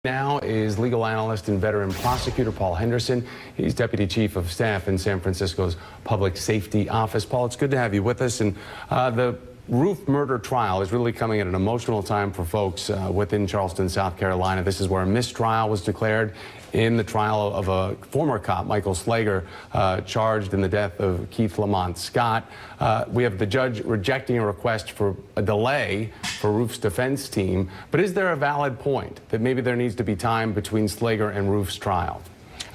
Now is legal analyst and veteran prosecutor Paul Henderson. He's Deputy Chief of Staff in San Francisco's Public Safety Office. Paul, it's good to have you with us. And the Roof murder trial is really coming at an emotional time for folks within Charleston, South Carolina. This is where a mistrial was declared in the trial of a former cop, Michael Slager, charged in the death of Keith Lamont Scott. We have the judge rejecting a request for a delay for Roof's defense team. But is there a valid point that maybe there needs to be time between Slager and Roof's trial?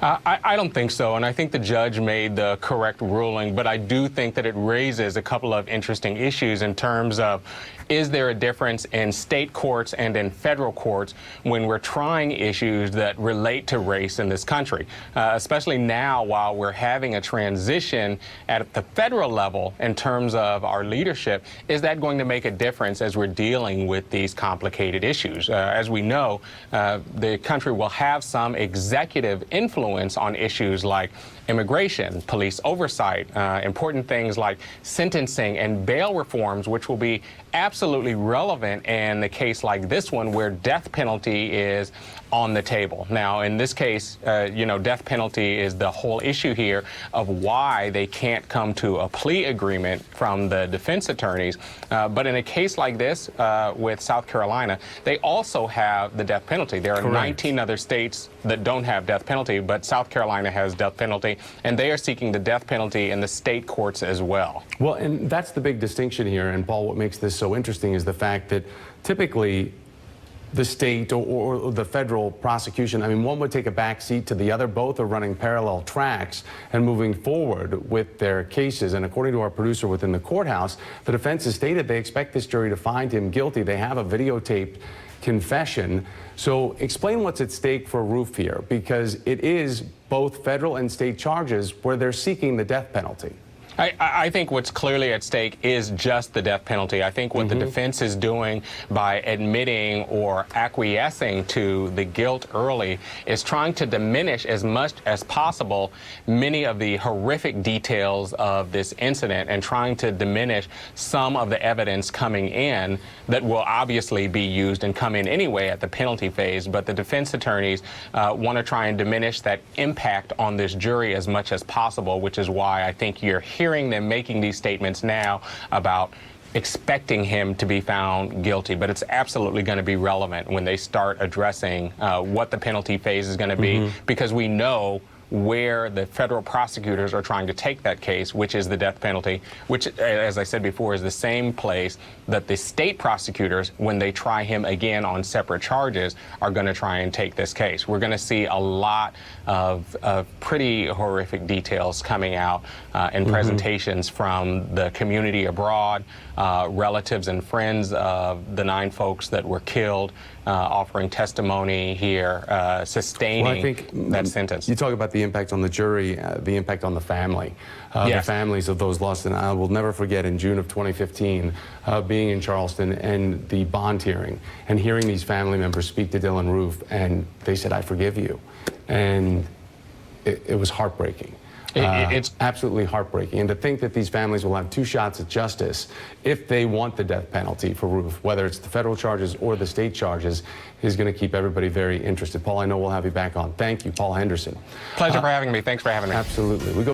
I don't think so, and I think the judge made the correct ruling, but I do think that it raises a couple of interesting issues in terms of, is there a difference in state courts and in federal courts when we're trying issues that relate to race in this country, especially now while we're having a transition at the federal level in terms of our leadership? Is that going to make a difference as we're dealing with these complicated issues? As we know, the country will have some executive influence on issues like immigration, police oversight, important things like sentencing and bail reforms, which will be absolutely relevant in a case like this one where death penalty is on the table. Now, in this case, death penalty is the whole issue here of why they can't come to a plea agreement from the defense attorneys. But in a case like this with South Carolina, they also have the death penalty. There are 19 other states that don't have death penalty, but South Carolina has death penalty, and they are seeking the death penalty in the state courts as well. Well, and that's the big distinction here. And Paul, what makes this so interesting is the fact that typically the state or the federal prosecution, I mean, one would take a back seat to the other. Both are running parallel tracks and moving forward with their cases. And according to our producer within the courthouse, the defense has stated they expect this jury to find him guilty. They have a videotaped confession. So explain what's at stake for Roof here, because it is both federal and state charges where they're seeking the death penalty. I think what's clearly at stake is just the death penalty. I think what the defense is doing by admitting or acquiescing to the guilt early is trying to diminish as much as possible many of the horrific details of this incident and trying to diminish some of the evidence coming in that will obviously be used and come in anyway at the penalty phase. But the defense attorneys want to try and diminish that impact on this jury as much as possible, which is why I think you're hearing them making these statements now about expecting him to be found guilty. But it's absolutely going to be relevant when they start addressing what the penalty phase is going to be, because we know where the federal prosecutors are trying to take that case, which is the death penalty, which, as I said before, is the same place that the state prosecutors, when they try him again on separate charges, are going to try and take this case. We're going to see a lot of pretty horrific details coming out in presentations from the community abroad, relatives and friends of the 9 folks that were killed, offering testimony here, sustaining that sentence. You talk about the impact on the jury, the impact on the family, the families of those lost. And I will never forget in June of 2015, being in Charleston and the bond hearing and hearing these family members speak to Dylann Roof, and they said, "I forgive you." And it was heartbreaking. It's absolutely heartbreaking. And to think that these families will have 2 shots at justice if they want the death penalty for Roof, whether it's the federal charges or the state charges, is going to keep everybody very interested. Paul, I know we'll have you back on. Thank you, Paul Henderson. Pleasure for having me. Thanks for having me. Absolutely. We go